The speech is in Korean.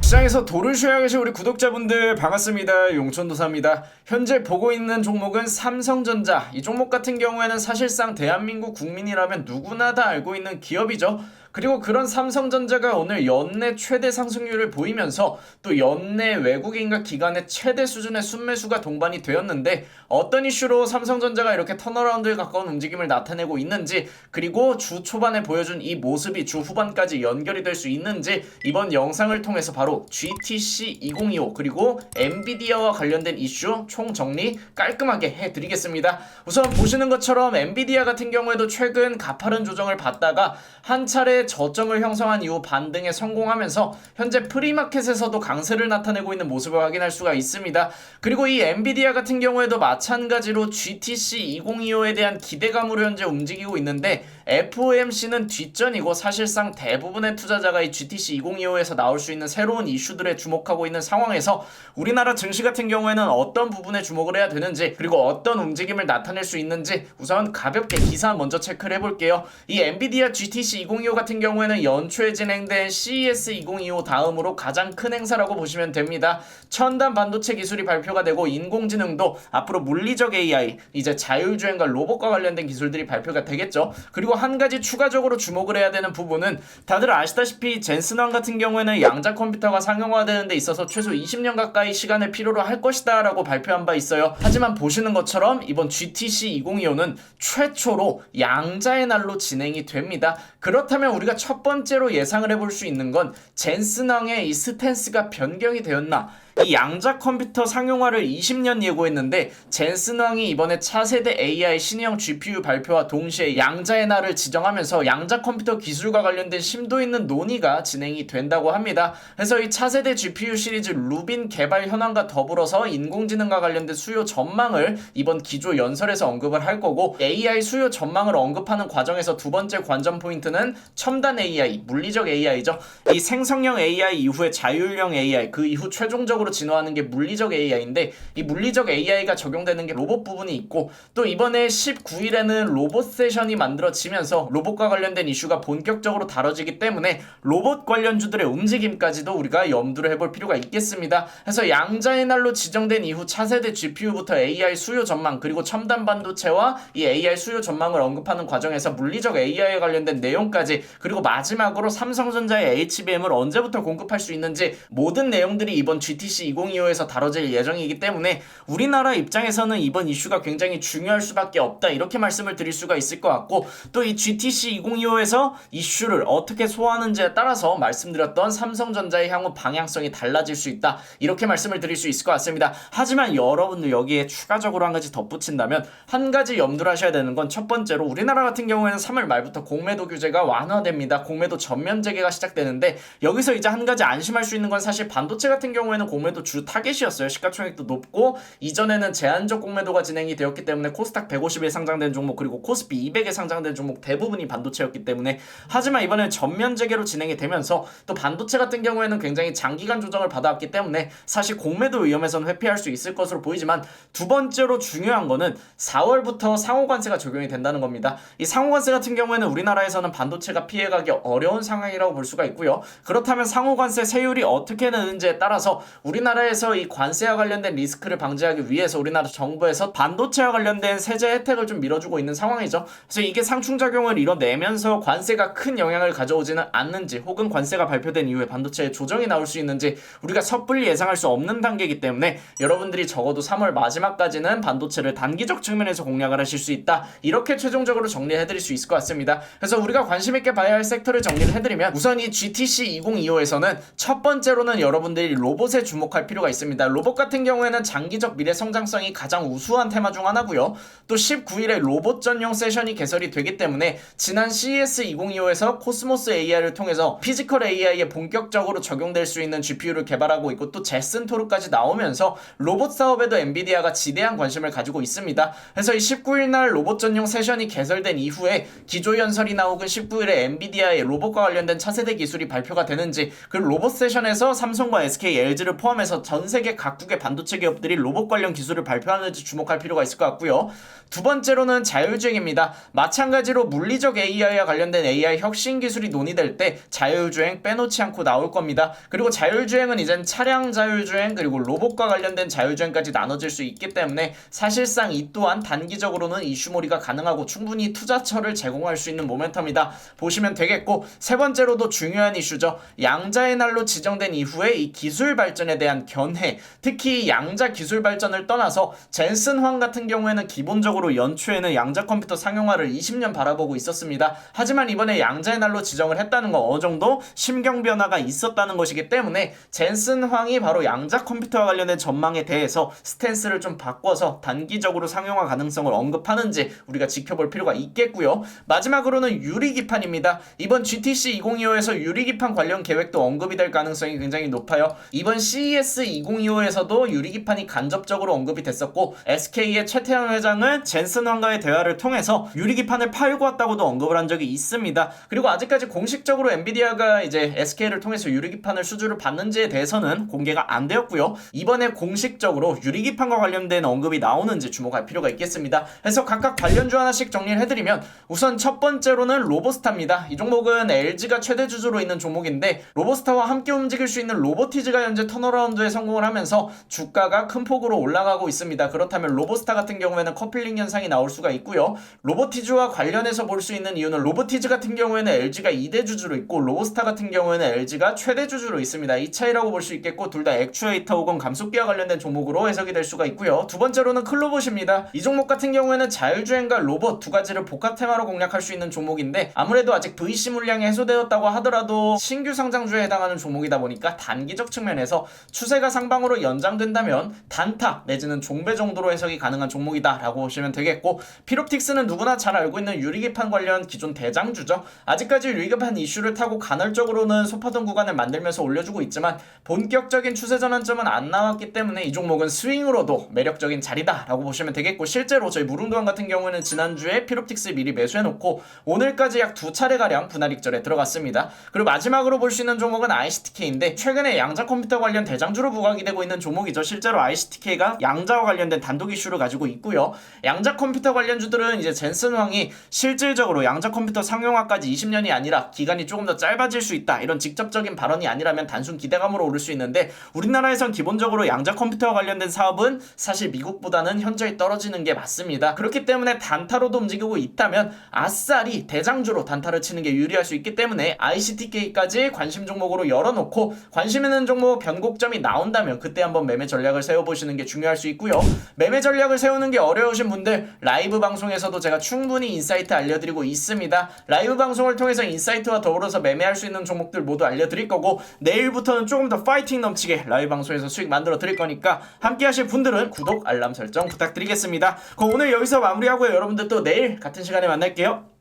시장에서 도를 쉬어야 계신 우리 구독자분들 반갑습니다. 용천도사입니다. 현재 보고 있는 종목은 삼성전자. 이 종목 같은 경우에는 사실상 대한민국 국민이라면 누구나 다 알고 있는 기업이죠. 그리고 그런 삼성전자가 오늘 연내 최대 상승률을 보이면서 또 연내 외국인과 기관의 최대 수준의 순매수가 동반이 되었는데, 어떤 이슈로 삼성전자가 이렇게 턴어라운드에 가까운 움직임을 나타내고 있는지, 그리고 주 초반에 보여준 이 모습이 주 후반까지 연결이 될 수 있는지 이번 영상을 통해서 바로 GTC 2025 그리고 엔비디아와 관련된 이슈 총정리 깔끔하게 해드리겠습니다. 우선 보시는 것처럼 엔비디아 같은 경우에도 최근 가파른 조정을 받다가 한 차례 저점을 형성한 이후 반등에 성공하면서 현재 프리마켓에서도 강세를 나타내고 있는 모습을 확인할 수가 있습니다. 그리고 이 엔비디아 같은 경우에도 마찬가지로 GTC 2025에 대한 기대감으로 현재 움직이고 있는데, FOMC는 뒷전이고 사실상 대부분의 투자자가 이 GTC 2025에서 나올 수 있는 새로운 이슈들에 주목하고 있는 상황에서 우리나라 증시 같은 경우에는 어떤 부분에 주목을 해야 되는지, 그리고 어떤 움직임을 나타낼 수 있는지 우선 가볍게 기사 먼저 체크를 해볼게요. 이 엔비디아 GTC 2025 같은 경우에는 연초에 진행된 CES 2025 다음으로 가장 큰 행사라고 보시면 됩니다. 첨단 반도체 기술이 발표가 되고 인공지능도 앞으로 물리적 AI, 이제 자율주행과 로봇과 관련된 기술들이 발표가 되겠죠. 그리고 한 가지 추가적으로 주목을 해야 되는 부분은, 다들 아시다시피 젠슨왕 같은 경우에는 양자 컴퓨터가 상용화되는 데 있어서 최소 20년 가까이 시간을 필요로 할 것이다 라고 발표한 바 있어요. 하지만 보시는 것처럼 이번 GTC 2025는 최초로 양자의 날로 진행이 됩니다. 그렇다면 우리가 첫 번째로 예상을 해볼 수 있는 건 젠슨왕의 이 스탠스가 변경이 되었나? 이 양자 컴퓨터 상용화를 20년 예고했는데 젠슨왕이 이번에 차세대 AI 신형 GPU 발표와 동시에 양자의 날을 지정하면서 양자 컴퓨터 기술과 관련된 심도 있는 논의가 진행이 된다고 합니다. 그래서 이 차세대 GPU 시리즈 루빈 개발 현황과 더불어서 인공지능과 관련된 수요 전망을 이번 기조 연설에서 언급을 할 거고, AI 수요 전망을 언급하는 과정에서 두 번째 관전 포인트는 첨단 AI, 물리적 AI죠. 이 생성형 AI 이후에 자율형 AI, 그 이후 최종적으로 진화하는 게 물리적 AI인데, 이 물리적 AI가 적용되는 게 로봇 부분이 있고, 또 이번에 19일에는 로봇 세션이 만들어지면서 로봇과 관련된 이슈가 본격적으로 다뤄지기 때문에 로봇 관련주들의 움직임까지도 우리가 염두를 해볼 필요가 있겠습니다. 그래서 양자의 날로 지정된 이후 차세대 GPU부터 AI 수요 전망, 그리고 첨단 반도체와 이 AI 수요 전망을 언급하는 과정에서 물리적 AI에 관련된 내용까지, 그리고 마지막으로 삼성전자의 HBM을 언제부터 공급할 수 있는지, 모든 내용들이 이번 GTC 2025에서 다뤄질 예정이기 때문에 우리나라 입장에서는 이번 이슈가 굉장히 중요할 수밖에 없다, 이렇게 말씀을 드릴 수가 있을 것 같고, 또 이 GTC 2025에서 이슈를 어떻게 소화하는지에 따라서 말씀드렸던 삼성전자의 향후 방향성이 달라질 수 있다, 이렇게 말씀을 드릴 수 있을 것 같습니다. 하지만 여러분들 여기에 추가적으로 한 가지 덧붙인다면, 한 가지 염두를 하셔야 되는 건, 첫 번째로 우리나라 같은 경우에는 3월 말부터 공매도 규제가 완화됩니다. 공매도 전면 재개가 시작되는데, 여기서 이제 한 가지 안심할 수 있는 건, 사실 반도체 같은 경우에는 공매도 주 타겟이었어요. 시가총액도 높고, 이전에는 제한적 공매도가 진행이 되었기 때문에 코스닥 150에 상장된 종목, 그리고 코스피 200에 상장된 종목 대부분이 반도체였기 때문에. 하지만 이번에 전면 재개로 진행이 되면서 또 반도체 같은 경우에는 굉장히 장기간 조정을 받아왔기 때문에 사실 공매도 위험에서는 회피할 수 있을 것으로 보이지만, 두 번째로 중요한 거는 4월부터 상호관세가 적용이 된다는 겁니다. 이 상호관세 같은 경우에는 우리나라에서는 반도체가 피해가기 어려운 상황이라고 볼 수가 있고요. 그렇다면 상호관세 세율이 어떻게 되는지에 따라서 우리나라에서 이 관세와 관련된 리스크를 방지하기 위해서 우리나라 정부에서 반도체와 관련된 세제 혜택을 좀 밀어주고 있는 상황이죠. 그래서 이게 상충작용을 이뤄내면서 관세가 큰 영향을 가져오지는 않는지, 혹은 관세가 발표된 이후에 반도체에 조정이 나올 수 있는지 우리가 섣불리 예상할 수 없는 단계이기 때문에 여러분들이 적어도 3월 마지막까지는 반도체를 단기적 측면에서 공략을 하실 수 있다, 이렇게 최종적으로 정리해드릴 수 있을 것 같습니다. 그래서 우리가 관심있게 봐야 할 섹터를 정리를 해드리면, 우선 이 GTC 2025에서는 첫 번째로는 여러분들이 로봇에 주목할 필요가 있습니다. 로봇 같은 경우에는 장기적 미래 성장성이 가장 우수한 테마 중 하나고요. 또 19일에 로봇 전용 세션이 개설이 되기 때문에 지난 CES 2025에서 코스모스 AI를 통해서 피지컬 AI에 본격적으로 적용될 수 있는 GPU를 개발하고 있고, 또 제슨 토르까지 나오면서 로봇 사업에도 엔비디아가 지대한 관심을 가지고 있습니다. 그래서 이 19일 날 로봇 전용 세션이 개설된 이후에 기조연설이나 혹은 19일에 엔비디아의 로봇과 관련된 차세대 기술이 발표가 되는지, 그리고 로봇 세션에서 삼성과 SK, LG를 포함 포함해서 전 세계 각국의 반도체 기업들이 로봇 관련 기술을 발표하는지 주목할 필요가 있을 것 같고요. 두 번째로는 자율주행입니다. 마찬가지로 물리적 AI와 관련된 AI 혁신 기술이 논의될 때 자율주행 빼놓지 않고 나올 겁니다. 그리고 자율주행은 이젠 차량 자율주행 그리고 로봇과 관련된 자율주행까지 나눠질 수 있기 때문에 사실상 이 또한 단기적으로는 이슈몰이가 가능하고 충분히 투자처를 제공할 수 있는 모멘텀이다 보시면 되겠고, 세 번째로도 중요한 이슈죠. 양자의 날로 지정된 이후에 이 기술 발전에 대한 견해, 특히 양자 기술 발전을 떠나서 젠슨 황 같은 경우에는 기본적으로 연초에는 양자 컴퓨터 상용화를 20년 바라보고 있었습니다. 하지만 이번에 양자의 날로 지정을 했다는 건 어느 정도 심경 변화가 있었다는 것이기 때문에 젠슨 황이 바로 양자 컴퓨터와 관련된 전망에 대해서 스탠스를 좀 바꿔서 단기적으로 상용화 가능성을 언급하는지 우리가 지켜볼 필요가 있겠고요. 마지막으로는 유리기판입니다. 이번 GTC 2025에서 유리기판 관련 계획도 언급이 될 가능성이 굉장히 높아요. 이번 CES 2025에서도 유리기판이 간접적으로 언급이 됐었고, SK의 최태현 회장은 젠슨 황과의 대화를 통해서 유리기판을 팔고 왔다고도 언급을 한 적이 있습니다. 그리고 아직까지 공식적으로 엔비디아가 이제 SK를 통해서 유리기판을 수주를 받는지에 대해서는 공개가 안 되었고요. 이번에 공식적으로 유리기판과 관련된 언급이 나오는지 주목할 필요가 있겠습니다. 그래서 각각 관련주 하나씩 정리를 해드리면, 우선 첫 번째로는 로보스타입니다. 이 종목은 LG가 최대 주주로 있는 종목인데 로보스타와 함께 움직일 수 있는 로보티즈가 현재 턴어라운드에 성공을 하면서 주가가 큰 폭으로 올라가고 있습니다. 그렇다면 로보스타 같은 경우에는 커플링 현상이 나올 수가 있고요. 로보티즈와 관련해서 볼 수 있는 이유는 로보티즈 같은 경우에는 LG가 2대 주주로 있고 로보스타 같은 경우에는 LG가 최대 주주로 있습니다. 이 차이라고 볼 수 있겠고, 둘 다 액추에이터 혹은 감속기와 관련된 종목으로 해석이 될 수가 있고요. 두 번째로는 클로봇입니다. 이 종목 같은 경우에는 자율주행과 로봇 두 가지를 복합 테마로 공략할 수 있는 종목인데, 아무래도 아직 VC 물량이 해소되었다고 하더라도 신규 상장주에 해당하는 종목이다 보니까 단기적 측면에서 추세가 상방으로 연장된다면 단타 내지는 종배 정도로 해석이 가능한 종목이다 라고 보시면 되겠고, 피롭틱스는 누구나 잘 알고 있는 유리기판 관련 기존 대장주죠. 아직까지 유리기판 이슈를 타고 간헐적으로는 소파동 구간을 만들면서 올려주고 있지만 본격적인 추세 전환점은 안 나왔기 때문에 이 종목은 스윙으로도 매력적인 자리다 라고 보시면 되겠고, 실제로 저희 무릉도원 같은 경우에는 지난주에 피롭틱스 미리 매수해놓고 오늘까지 약 2차례가량 분할 익절에 들어갔습니다. 그리고 마지막으로 볼 수 있는 종목은 ICTK인데, 최근에 양자 컴퓨터 관련 대장주로 부각이 되고 있는 종목이죠. 실제로 ICTK가 양자와 관련된 단독 이슈를 가지고 있고요. 양자 컴퓨터 관련주들은 이제 젠슨 황이 실질적으로 양자 컴퓨터 상용화까지 20년이 아니라 기간이 조금 더 짧아질 수 있다, 이런 직접적인 발언이 아니라면 단순 기대감으로 오를 수 있는데, 우리나라에선 기본적으로 양자 컴퓨터와 관련된 사업은 사실 미국보다는 현저히 떨어지는 게 맞습니다. 그렇기 때문에 단타로도 움직이고 있다면 아싸리 대장주로 단타를 치는 게 유리할 수 있기 때문에 ICTK까지 관심 종목으로 열어놓고 관심 있는 종목 변곡점이 나온다면 그때 한번 매매 전략을 세워보시는 게 중요할 수 있고요. 매매 전략을 세우는 게 어려우신 분들, 라이브 방송에서도 제가 충분히 인사이트 알려드리고 있습니다. 라이브 방송을 통해서 인사이트와 더불어서 매매할 수 있는 종목들 모두 알려드릴 거고, 내일부터는 조금 더 파이팅 넘치게 라이브 방송에서 수익 만들어 드릴 거니까 함께 하실 분들은 구독, 알람 설정 부탁드리겠습니다. 그럼 오늘 여기서 마무리하고요. 여러분들 또 내일 같은 시간에 만날게요.